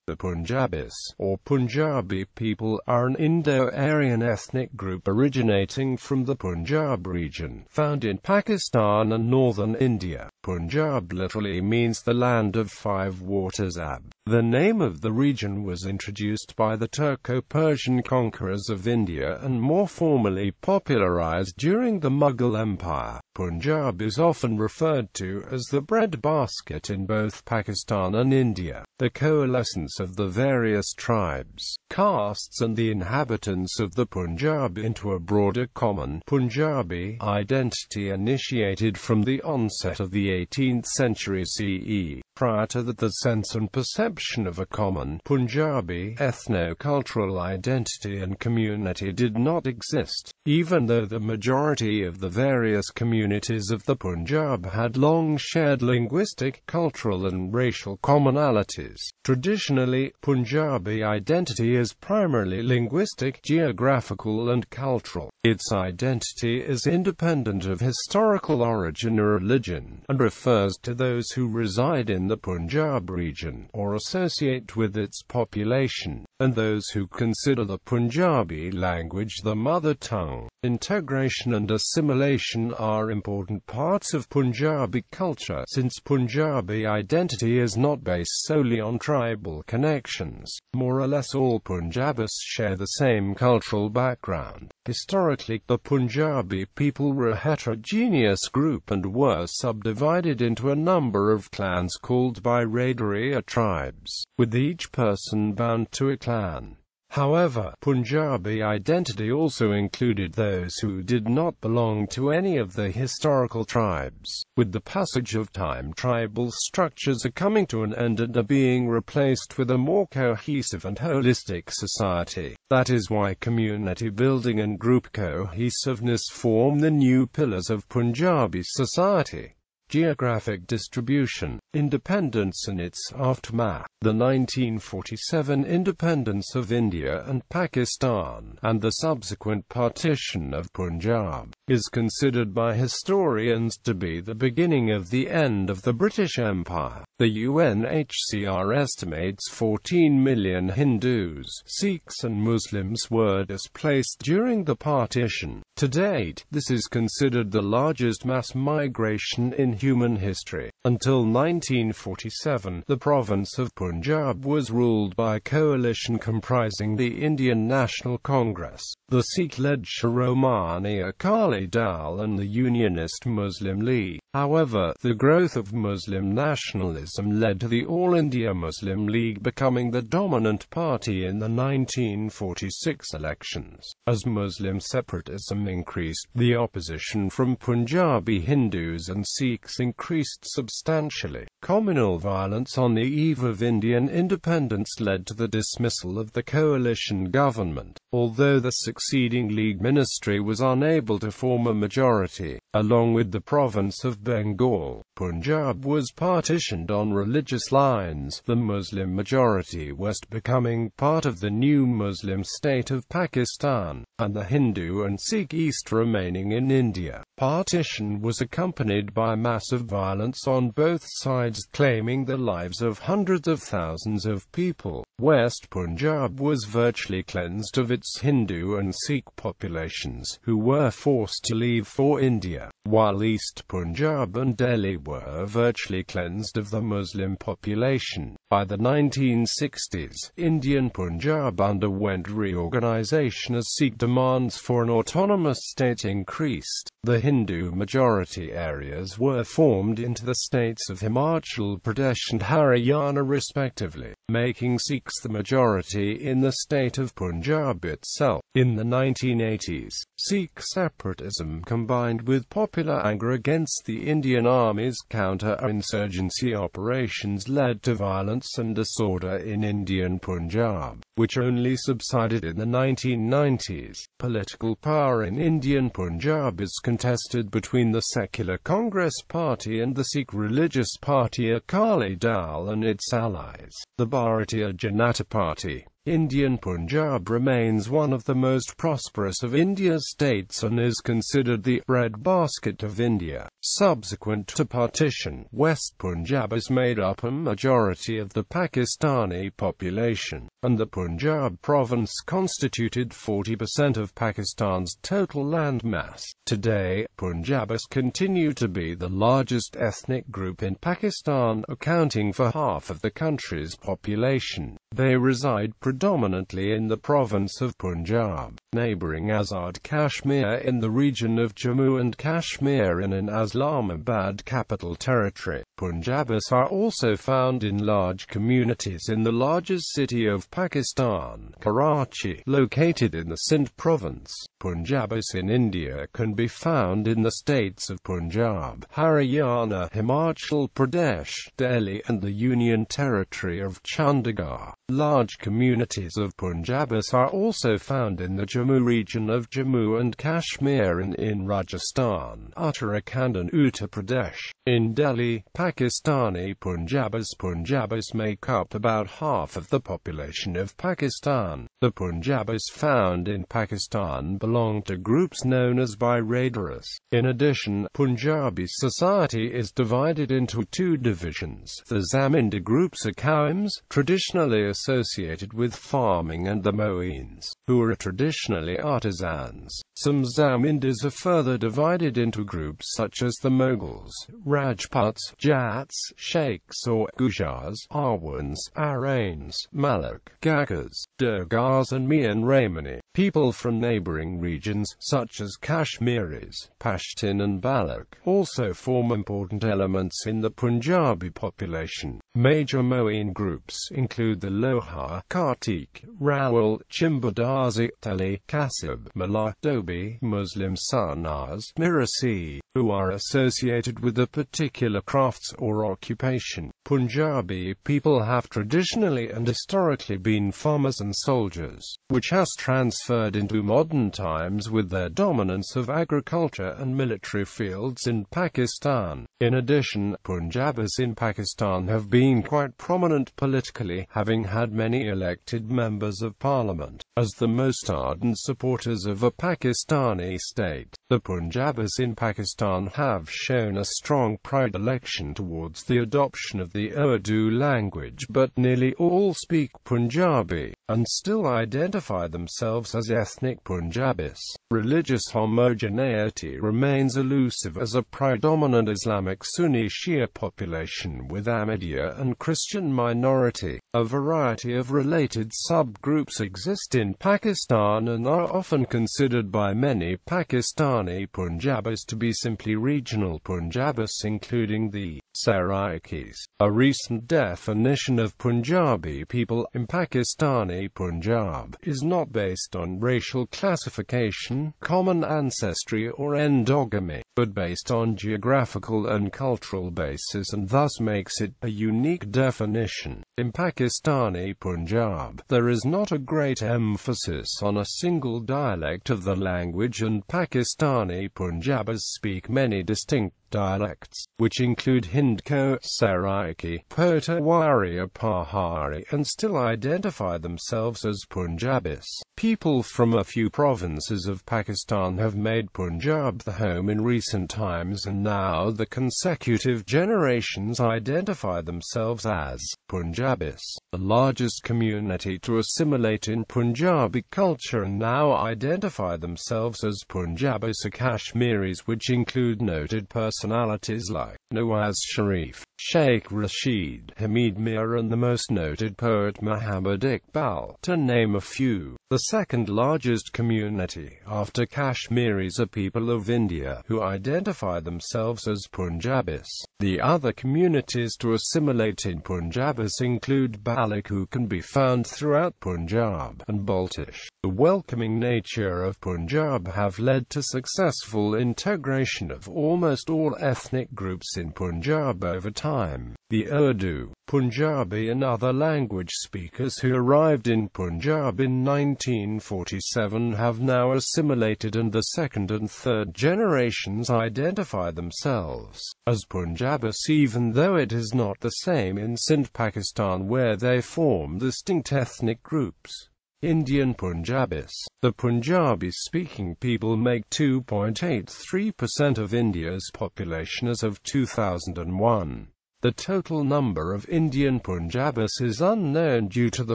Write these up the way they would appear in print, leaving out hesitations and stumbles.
The Punjabis, or Punjabi people, are an Indo-Aryan ethnic group originating from the Punjab region, found in Pakistan and northern India. Punjab literally means the land of five waters. The name of the region was introduced by the Turko-Persian conquerors of India and more formally popularized during the Mughal Empire. Punjab is often referred to as the breadbasket in both Pakistan and India, the coalescence of the various tribes, castes and the inhabitants of the Punjab into a broader common Punjabi identity initiated from the onset of the 18th century CE. Prior to that, the sense and perception of a common Punjabi ethno-cultural identity and community did not exist, even though the majority of the various communities of the Punjab had long shared linguistic, cultural and racial commonalities. Traditionally, Punjabi identity is primarily linguistic, geographical and cultural. Its identity is independent of historical origin or religion, and refers to those who reside in the Punjab region, or associate with its population, and those who consider the Punjabi language the mother tongue. Integration and assimilation are important parts of Punjabi culture, since Punjabi identity is not based solely on tribal connections. More or less all Punjabis share the same cultural background. Historically, the Punjabi people were a heterogeneous group and were subdivided into a number of clans called by raidery or tribes, with each person bound to a clan. However, Punjabi identity also included those who did not belong to any of the historical tribes. With the passage of time, tribal structures are coming to an end and are being replaced with a more cohesive and holistic society. That is why community building and group cohesiveness form the new pillars of Punjabi society. Geographic distribution, independence and its aftermath. The 1947 independence of India and Pakistan, and the subsequent partition of Punjab, is considered by historians to be the beginning of the end of the British Empire. The UNHCR estimates 14 million Hindus, Sikhs and Muslims were displaced during the partition. To date, this is considered the largest mass migration in human history. Until 1947, the province of Punjab was ruled by a coalition comprising the Indian National Congress, the Sikh-led Shiromani Akali Dal and the Unionist Muslim League. However, the growth of Muslim nationalism led to the All India Muslim League becoming the dominant party in the 1946 elections. As Muslim separatism increased, the opposition from Punjabi Hindus and Sikhs increased substantially. Communal violence on the eve of Indian independence led to the dismissal of the coalition government, although the succeeding League ministry was unable to form a majority. Along with the province of Bengal, Punjab was partitioned on religious lines, the Muslim majority west becoming part of the new Muslim state of Pakistan, and the Hindu and Sikh east remaining in India. Partition was accompanied by massive violence on both sides, claiming the lives of hundreds of thousands of people. West Punjab was virtually cleansed of its Hindu and Sikh populations, who were forced to leave for India, while East Punjab and Delhi were virtually cleansed of the Muslim population. By the 1960s, Indian Punjab underwent reorganization as Sikh demands for an autonomous state increased. The Hindu-majority areas were formed into the states of Himachal Pradesh and Haryana respectively, making Sikhs the majority in the state of Punjab itself. In the 1980s, Sikh separatism combined with popular anger against the Indian Army's counter-insurgency operations led to violence and disorder in Indian Punjab, which only subsided in the 1990s. Political power in Indian Punjab is contested between the secular Congress Party and the Sikh religious party Akali Dal and its allies, the Bharatiya Janata Party. Indian Punjab remains one of the most prosperous of India's states and is considered the breadbasket of India. Subsequent to partition, West Punjab has made up a majority of the Pakistani population, and the Punjab province constituted 40% of Pakistan's total landmass. Today, Punjabis continue to be the largest ethnic group in Pakistan, accounting for half of the country's population. They reside predominantly in the province of Punjab, neighbouring Azad Kashmir in the region of Jammu and Kashmir and in Islamabad Capital Territory. Punjabis are also found in large communities in the largest city of Pakistan, Karachi, located in the Sindh province. Punjabis in India can be found in the states of Punjab, Haryana, Himachal Pradesh, Delhi and the Union Territory of Chandigarh. Large communities of Punjabis are also found in the Jammu region of Jammu and Kashmir and in Rajasthan, Uttarakhand and Uttar Pradesh. In Delhi, Pakistani Punjabis make up about half of the population of Pakistan. The Punjabis found in Pakistan belong to groups known as Biradars. In addition, Punjabi society is divided into two divisions. The Zamindar groups are Kawims, traditionally associated with farming, and the Moeens, who are traditionally artisans. Some Zamindars are further divided into groups such as the Mughals, Rajputs, Jats, Sheikhs or Gujars, Arwans, Arains, Malak, Gakas, Durgars and Mian Raymani. People from neighbouring regions, such as Kashmiris, Pashtun and Balak, also form important elements in the Punjabi population. Major Moeen groups include the Lohar, Kartik, Rawal, Chimbadazi, Tali, Kasib, Malay, Dobi, Muslim Sarnas, Mirasi, who are associated with a particular crafts or occupation. Punjabi people have traditionally and historically been farmers and soldiers, which has transferred into modern times with their dominance of agriculture and military fields in Pakistan. In addition, Punjabis in Pakistan have been quite prominent politically, having had many elected members of parliament. As the most ardent supporters of a Pakistani state, the Punjabis in Pakistan have shown a strong predilection towards the adoption of the Urdu language, but nearly all speak Punjabi, and still identify themselves as ethnic Punjabis. Religious homogeneity remains elusive as a predominant Islamic Sunni Shia population with Ahmadiyya and Christian minority. A variety of related subgroups exist in Pakistan and are often considered by many Pakistani Punjabis to be simply regional Punjabis, including the Saraikis. A recent definition of Punjabi people in Pakistani Punjab is not based on racial classification, common ancestry or endogamy, but based on geographical and cultural basis, and thus makes it a unique definition. In Pakistani Punjab, there is not a great emphasis on a single dialect of the language, and Pakistani Punjabis speak many distinct dialects, which include Hindko, Saraiki, Potawari or Pahari, and still identify themselves as Punjabis. People from a few provinces of Pakistan have made Punjab the home in recent times, and now the consecutive generations identify themselves as Punjabis. The largest community to assimilate in Punjabi culture and now identify themselves as Punjabis are Kashmiris, which include noted personalities like Nawaz Sharif, Sheikh Rashid, Hamid Mir and the most noted poet Muhammad Iqbal, to name a few. The second largest community after Kashmiris are people of India, who identify themselves as Punjabis. The other communities to assimilate in Punjabis include Balak, who can be found throughout Punjab, and Baltish. The welcoming nature of Punjab have led to successful integration of almost all several ethnic groups in Punjab over time. The Urdu, Punjabi and other language speakers who arrived in Punjab in 1947 have now assimilated, and the second and third generations identify themselves as Punjabis, even though it is not the same in Sindh, Pakistan, where they form distinct ethnic groups. Indian Punjabis. The Punjabi-speaking people make 2.83% of India's population as of 2001. The total number of Indian Punjabis is unknown due to the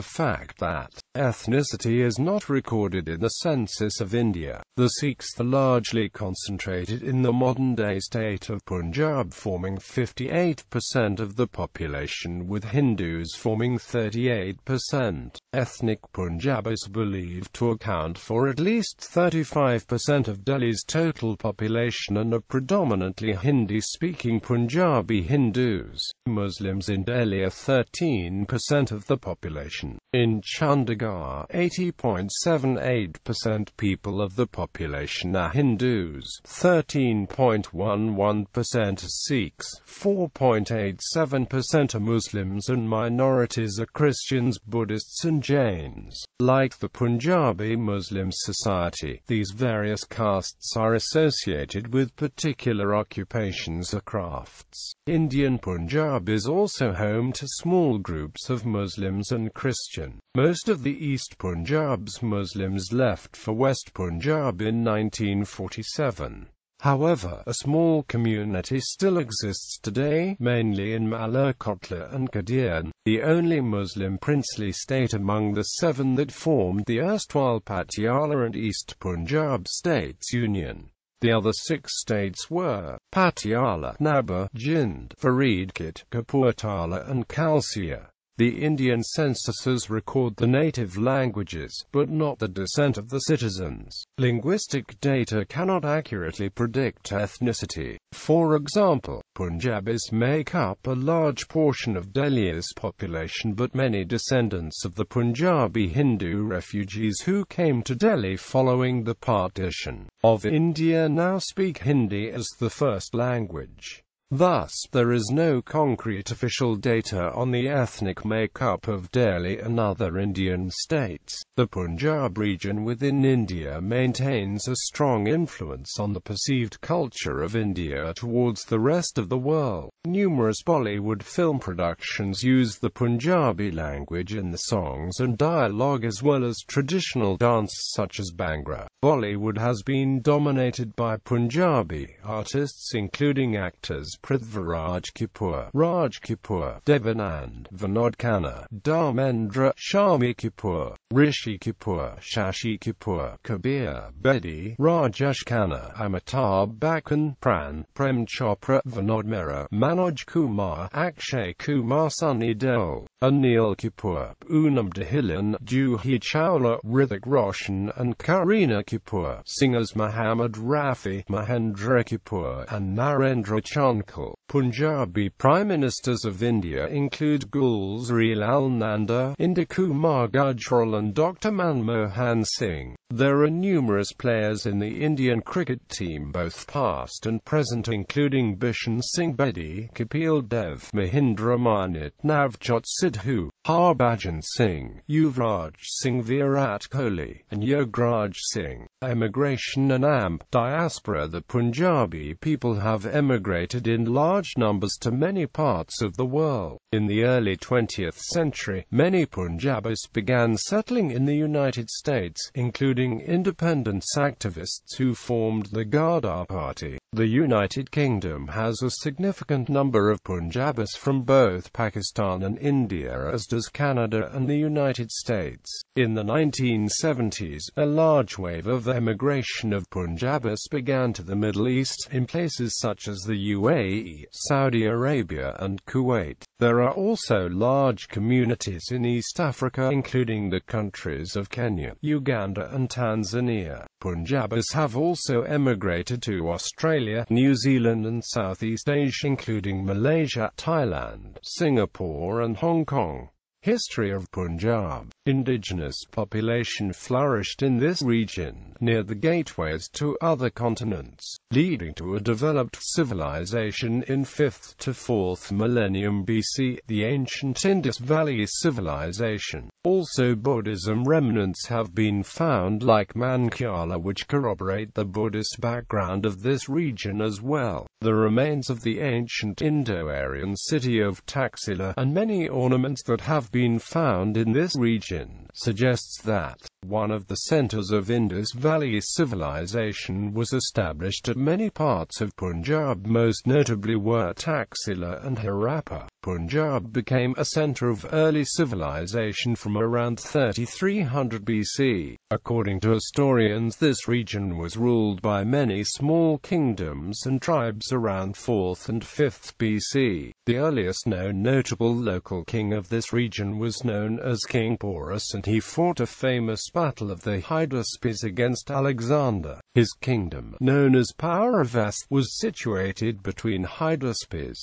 fact that ethnicity is not recorded in the census of India. The Sikhs are largely concentrated in the modern-day state of Punjab, forming 58% of the population, with Hindus forming 38%. Ethnic Punjabis are believed to account for at least 35% of Delhi's total population and are predominantly Hindi-speaking Punjabi Hindus. Muslims in Delhi are 13% of the population. In Chandigarh, 80.78% people of the population are Hindus, 13.11% are Sikhs, 4.87% are Muslims, and minorities are Christians, Buddhists and Jains. Like the Punjabi Muslim society, these various castes are associated with particular occupations or crafts. Indian Punjab is also home to small groups of Muslims and Christian. Most of the East Punjab's Muslims left for West Punjab in 1947. However, a small community still exists today, mainly in Malakotla and Kadir, the only Muslim princely state among the 7 that formed the erstwhile Patiala and East Punjab States Union. The other 6 states were Patiala, Nabha, Jind, Faridkot, Kapurthala and Khalsia. The Indian censuses record the native languages, but not the descent of the citizens. Linguistic data cannot accurately predict ethnicity. For example, Punjabis make up a large portion of Delhi's population, but many descendants of the Punjabi Hindu refugees who came to Delhi following the partition of India now speak Hindi as the first language. Thus, there is no concrete official data on the ethnic makeup of Delhi and other Indian states. The Punjab region within India maintains a strong influence on the perceived culture of India towards the rest of the world. Numerous Bollywood film productions use the Punjabi language in the songs and dialogue, as well as traditional dance such as Bhangra. Bollywood has been dominated by Punjabi artists including actors Prithviraj Kapoor, Raj Kapoor, Devanand, Vinod Khanna, Dharmendra, Shami Kapoor, Rishi Kapoor, Shashi Kapoor, Kabir Bedi, Rajesh Khanna, Amitabh Bachchan, Prem Chopra, Vinod Mehra, Manoj Kumar, Akshay Kumar, Sunny Deol, Anil Kapoor, Poonam Dhillon, Juhi Chawla, Hrithik Roshan and Kareena Kapoor. Singers Muhammad Rafi, Mahendra Kapoor and Narendra Chankal. Punjabi Prime Ministers of India include Gulzari Lal Nanda, Indrakumar Gujral and Dr. Manmohan Singh. There are numerous players in the Indian cricket team, both past and present, including Bishan Singh Bedi, Kapil Dev, Mahindra Manit, Navjot Sidhu, Harbhajan Singh, Yuvraj Singh, Virat Kohli, and Yogeraj Singh. Emigration and diaspora. The Punjabi people have emigrated in large numbers to many parts of the world. In the early 20th century, many Punjabis began settling in the United States, including independence activists who formed the Ghadar Party. The United Kingdom has a significant number of Punjabis from both Pakistan and India, as does Canada and the United States. In the 1970s, a large wave of emigration of Punjabis began to the Middle East, in places such as the UAE, Saudi Arabia and Kuwait. There are also large communities in East Africa, including the countries of Kenya, Uganda and Tanzania. Punjabis have also emigrated to Australia, New Zealand and Southeast Asia, including Malaysia, Thailand, Singapore and Hong Kong. History of Punjab. Indigenous population flourished in this region, near the gateways to other continents, leading to a developed civilization in 5th to 4th millennium BC, the ancient Indus Valley Civilization. Also Buddhism remnants have been found like Mankyala, which corroborate the Buddhist background of this region as well. The remains of the ancient Indo-Aryan city of Taxila, and many ornaments that have been found in this region, suggests that one of the centers of Indus Valley civilization was established at many parts of Punjab, most notably were Taxila and Harappa. Punjab became a center of early civilization from around 3300 BC. According to historians, this region was ruled by many small kingdoms and tribes around 4th and 5th BC. The earliest known notable local king of this region was known as King Porus, and he fought a famous battle of the Hydaspes against Alexander. His kingdom, known as Pauravest, was situated between Hydaspes.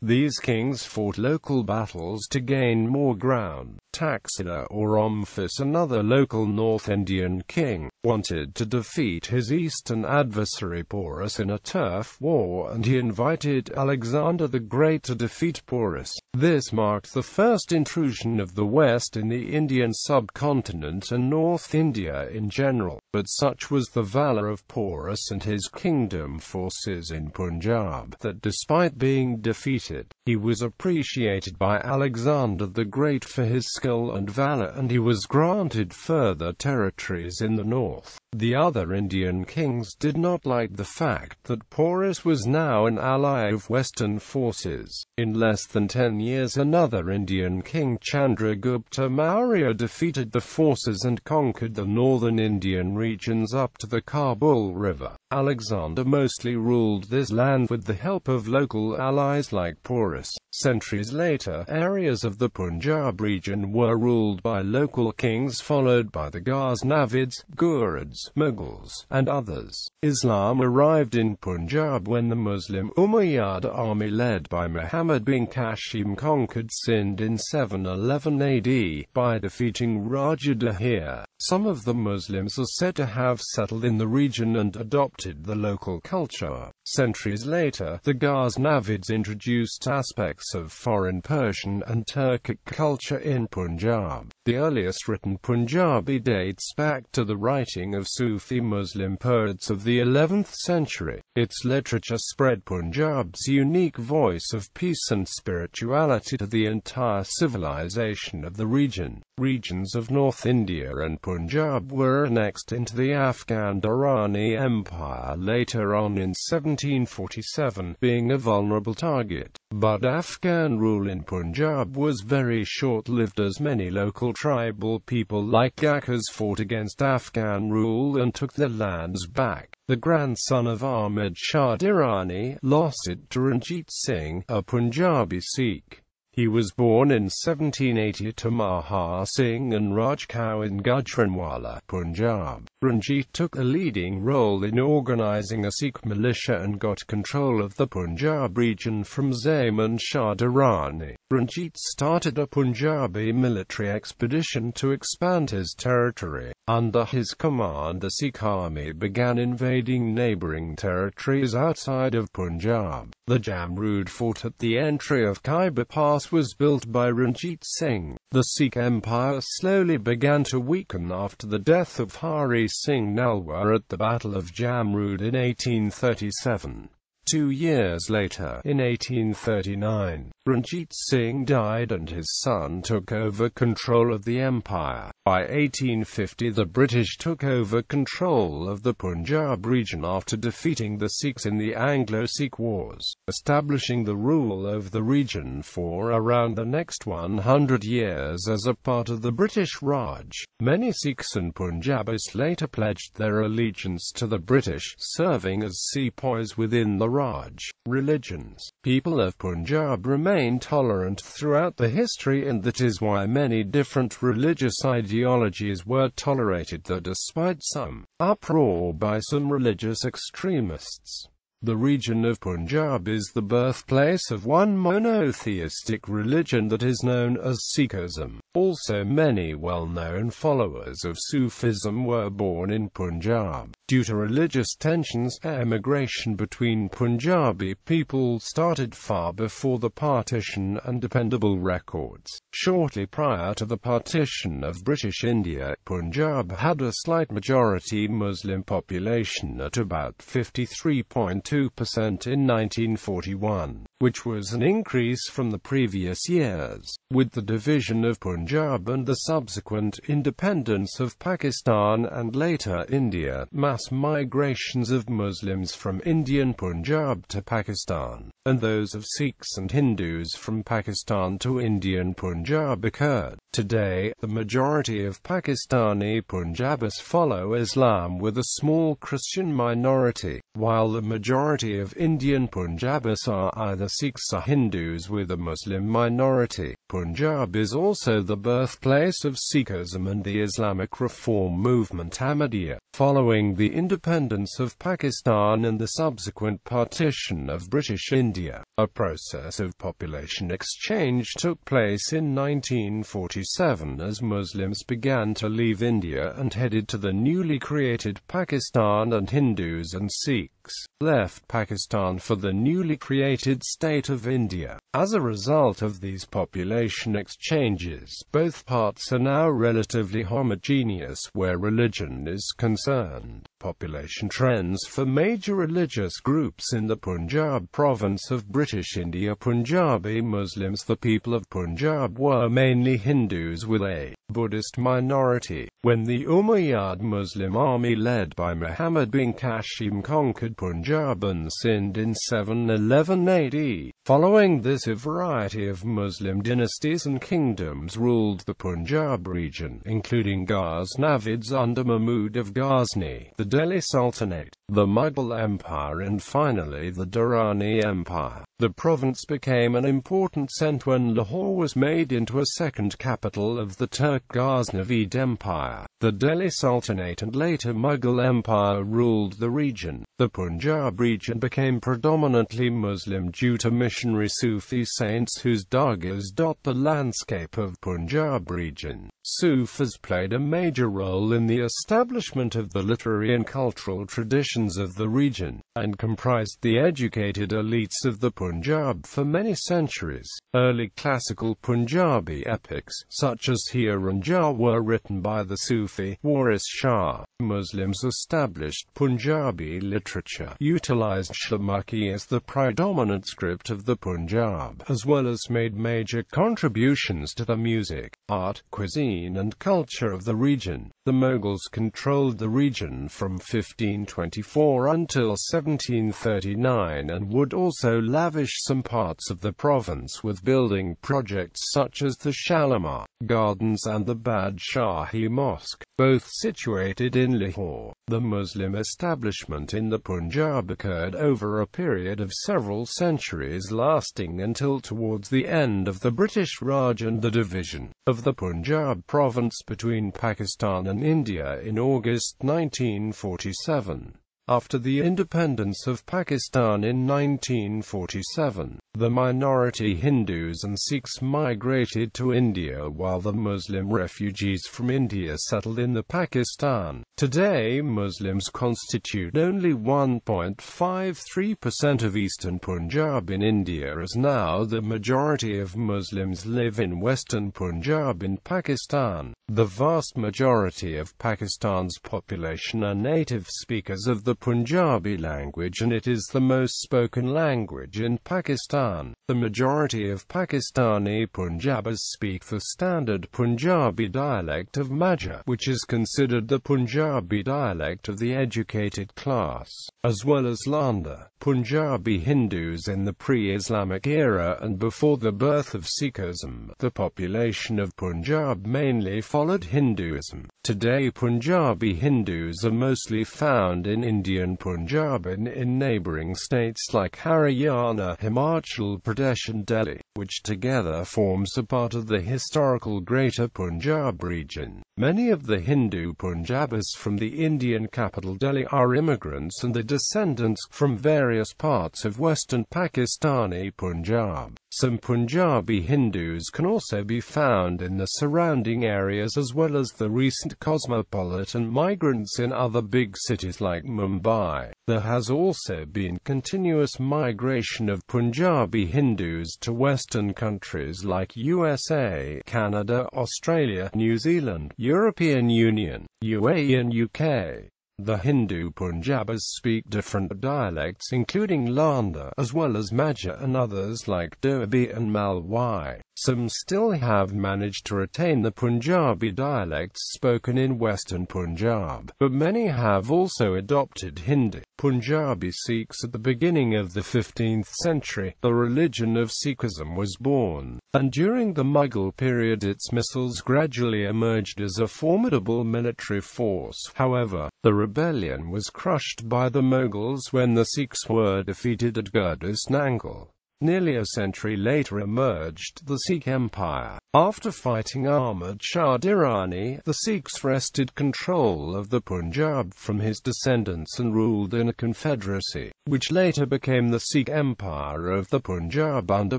These kings fought local battles to gain more ground. Taxila or Omphis, another local North Indian king, wanted to defeat his eastern adversary Porus in a turf war, and he invited Alexander the Great to defeat Porus. This marked the first intrusion of the West in the Indian subcontinent and North India in general. But such was the valor of Porus and his kingdom forces in Punjab, that despite being defeated, he was appreciated by Alexander the Great for his skill and valor, and he was granted further territories in the north. The other Indian kings did not like the fact that Porus was now an ally of Western forces. In less than 10 years, another Indian king, Chandragupta Maurya, defeated the forces and conquered the northern Indian regions up to the Kabul River. Alexander mostly ruled this land with the help of local allies like Porus. Centuries later, areas of the Punjab region were ruled by local kings, followed by the Ghaznavids, Ghurids, Mughals, and others. Islam arrived in Punjab when the Muslim Umayyad army led by Muhammad bin Qasim conquered Sindh in 711 AD, by defeating Raja Dahir. Some of the Muslims are said to have settled in the region and adopted the local culture. Centuries later, the Ghaznavids introduced aspects of foreign Persian and Turkic culture in Punjab. The earliest written Punjabi dates back to the writing of Sufi Muslim poets of the 11th century. Its literature spread Punjab's unique voice of peace and spirituality to the entire civilization of the region. Regions of North India and Punjab were annexed into the Afghan Durrani Empire later on in 1747, being a vulnerable target. But Afghan rule in Punjab was very short-lived, as many local tribal people like Ghakas fought against Afghan rule and took their lands back. The grandson of Ahmed Shah Durrani lost it to Ranjit Singh, a Punjabi Sikh. He was born in 1780 to Mahar Singh and Raj Kaur in Gujranwala, Punjab. Ranjit took a leading role in organizing a Sikh militia and got control of the Punjab region from Zaman Shah Durrani. Ranjit started a Punjabi military expedition to expand his territory. Under his command, the Sikh army began invading neighboring territories outside of Punjab. The Jamrud fort at the entry of Khyber Pass was built by Ranjit Singh. The Sikh Empire slowly began to weaken after the death of Hari Singh Nalwa at the Battle of Jamrud in 1837. 2 years later, in 1839, Ranjit Singh died and his son took over control of the empire. By 1850, the British took over control of the Punjab region after defeating the Sikhs in the Anglo-Sikh Wars, establishing the rule of the region for around the next 100 years as a part of the British Raj. Many Sikhs and Punjabis later pledged their allegiance to the British, serving as sepoys within the Raj religions. People of Punjab remain tolerant throughout the history, and that is why many different religious ideologies were tolerated, though despite some uproar by some religious extremists. The region of Punjab is the birthplace of one monotheistic religion that is known as Sikhism. Also, many well-known followers of Sufism were born in Punjab. Due to religious tensions, emigration between Punjabi people started far before the partition, and dependable records. Shortly prior to the partition of British India, Punjab had a slight majority Muslim population at about 53.2% in 1941, which was an increase from the previous years. With the division of Punjab and the subsequent independence of Pakistan and later India, mass migrations of Muslims from Indian Punjab to Pakistan, and those of Sikhs and Hindus from Pakistan to Indian Punjab occurred. Today, the majority of Pakistani Punjabis follow Islam with a small Christian minority, while the majority of Indian Punjabis are either Sikhs or Hindus with a Muslim minority. Punjab is also the birthplace of Sikhism and the Islamic reform movement Ahmadiyya. Following the independence of Pakistan and the subsequent partition of British India, a process of population exchange took place in 1947 as Muslims began to leave India and headed to the newly created Pakistan, and Hindus and Sikhs left Pakistan for the newly created state of India. As a result of these population exchanges, both parts are now relatively homogeneous where religion is concerned. Population trends for major religious groups in the Punjab province of British India. Punjabi Muslims. The people of Punjab were mainly Hindus with a Buddhist minority. When the Umayyad Muslim army led by Muhammad bin Qasim conquered Punjab and Sindh in 711 AD, following this a variety of Muslim dynasties and kingdoms ruled the Punjab region, including Ghaznavids under Mahmud of Ghazni, the Delhi Sultanate, the Mughal Empire, and finally the Durrani Empire. The province became an important centre when Lahore was made into a second capital of the Turk-Ghaznavid Empire. The Delhi Sultanate and later Mughal Empire ruled the region. The Punjab region became predominantly Muslim due to missionary Sufi saints whose dargahs dot the landscape of Punjab region. Sufis played a major role in the establishment of the literary and cultural traditions of the region, and comprised the educated elites of the Punjab for many centuries. Early classical Punjabi epics, such as Heer and Jar, were written by the Sufi Waris Shah. Muslims established Punjabi literature, utilized Shamaki as the predominant script of the Punjab, as well as made major contributions to the music, art, cuisine and culture of the region. The Mughals controlled the region from 1524 until 1739 and would also lavish some parts of the province with building projects such as the Shalimar Gardens and the Badshahi Mosque, both situated in Lahore. The Muslim establishment in the Punjab occurred over a period of several centuries, lasting until towards the end of the British Raj and the division of the Punjab province between Pakistan and India in August 1947. After the independence of Pakistan in 1947, the minority Hindus and Sikhs migrated to India while the Muslim refugees from India settled in the Pakistan. Today, Muslims constitute only 1.53% of eastern Punjab in India, as now the majority of Muslims live in western Punjab in Pakistan. The vast majority of Pakistan's population are native speakers of the Punjabi language, and it is the most spoken language in Pakistan. The majority of Pakistani Punjabis speak the standard Punjabi dialect of Majha, which is considered the Punjabi dialect of the educated class, as well as Landa. Punjabi Hindus in the pre-Islamic era and before the birth of Sikhism, the population of Punjab mainly followed Hinduism. Today, Punjabi Hindus are mostly found in Indian Punjab and in neighbouring states like Haryana, Himachal Pradesh, Pradesh and Delhi, which together forms a part of the historical Greater Punjab region. Many of the Hindu Punjabis from the Indian capital Delhi are immigrants and the descendants from various parts of western Pakistani Punjab. Some Punjabi Hindus can also be found in the surrounding areas as well as the recent cosmopolitan migrants in other big cities like Mumbai. There has also been continuous migration of Punjabi Hindus to Western countries like USA, Canada, Australia, New Zealand, European Union, UAE and UK. The Hindu Punjabis speak different dialects including Landa as well as Majha and others like Derby and Malwai. Some still have managed to retain the Punjabi dialects spoken in Western Punjab, but many have also adopted Hindi. Punjabi Sikhs. At the beginning of the 15th century, the religion of Sikhism was born, and during the Mughal period its missiles gradually emerged as a formidable military force. However, the rebellion was crushed by the Mughals when the Sikhs were defeated at Gurdus Nangal. Nearly a century later emerged the Sikh Empire. After fighting Ahmad Shah Durrani, the Sikhs wrested control of the Punjab from his descendants and ruled in a confederacy, which later became the Sikh Empire of the Punjab under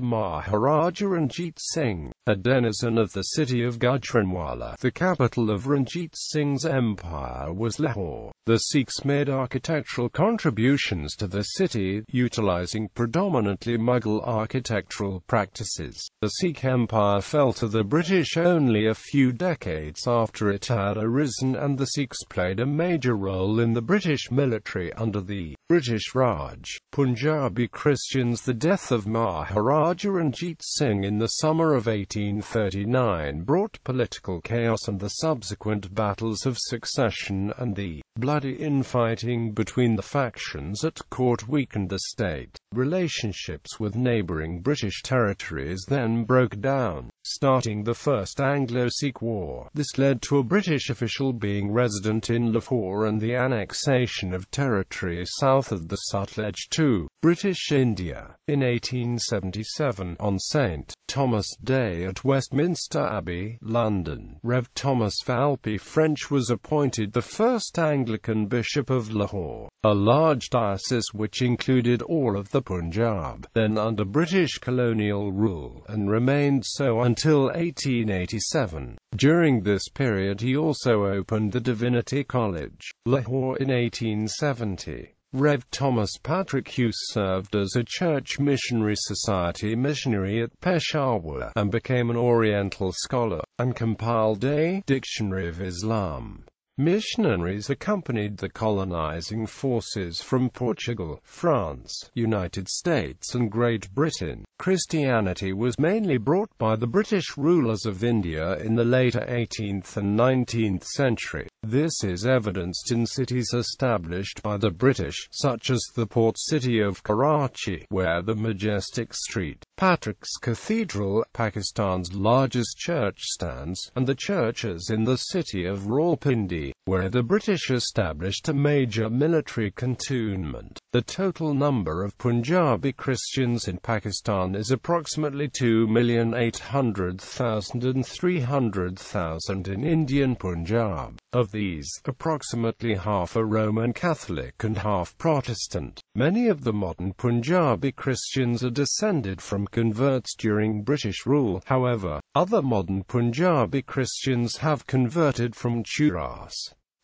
Maharaja Ranjit Singh, a denizen of the city of Gujranwala. The capital of Ranjit Singh's empire was Lahore. The Sikhs made architectural contributions to the city, utilizing predominantly Mughal architectural practices. The Sikh Empire fell to the British only a few decades after it had arisen, and the Sikhs played a major role in the British military under the British Raj. Punjabi Christians. The death of Maharaja Ranjit Singh in the summer of 1839 brought political chaos and the subsequent battles of succession and the bloody infighting between the factions at court weakened the state. Relationships with neighbouring British territories then broke down, starting the First Anglo-Sikh War. This led to a British official being resident in Lahore and the annexation of territory south of the Sutlej to British India. In 1877, on St. Thomas Day at Westminster Abbey, London, Rev. Thomas Valpy French was appointed the first Anglican Bishop of Lahore, a large diocese which included all of the Punjab, then under British colonial rule, and remained so until 1887. During this period he also opened the Divinity College, Lahore in 1870. Rev. Thomas Patrick Hughes served as a Church Missionary Society missionary at Peshawar, and became an Oriental scholar, and compiled a Dictionary of Islam. Missionaries accompanied the colonizing forces from Portugal, France, United States and Great Britain. Christianity was mainly brought by the British rulers of India in the later 18th and 19th century. This is evidenced in cities established by the British, such as the port city of Karachi, where the majestic St. Patrick's Cathedral, Pakistan's largest church, stands, and the churches in the city of Rawalpindi, where the British established a major military cantonment. The total number of Punjabi Christians in Pakistan is approximately 2,800,000 and 300,000 in Indian Punjab. Of these, approximately half are Roman Catholic and half Protestant. Many of the modern Punjabi Christians are descended from converts during British rule. However, other modern Punjabi Christians have converted from Churas.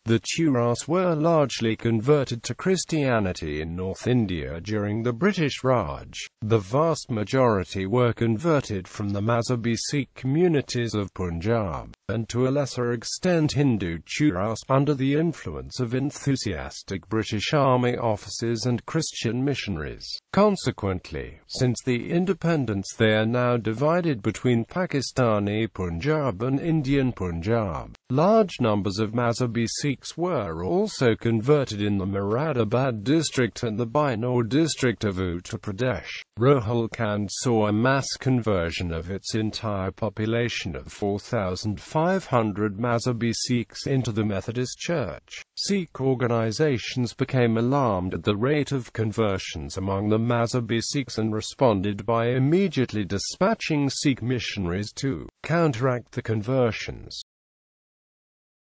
The Churas were largely converted to Christianity in North India during the British Raj. The vast majority were converted from the Mazhabi Sikh communities of Punjab, and to a lesser extent Hindu Churas, under the influence of enthusiastic British Army officers and Christian missionaries. Consequently, since the independence they are now divided between Pakistani Punjab and Indian Punjab. Large numbers of Mazhabi Sikhs were also converted in the Moradabad district and the Binor district of Uttar Pradesh. Rohilkhand saw a mass conversion of its entire population of 4,500 500 Mazhabi Sikhs into the Methodist Church. Sikh organizations became alarmed at the rate of conversions among the Mazhabi Sikhs and responded by immediately dispatching Sikh missionaries to counteract the conversions.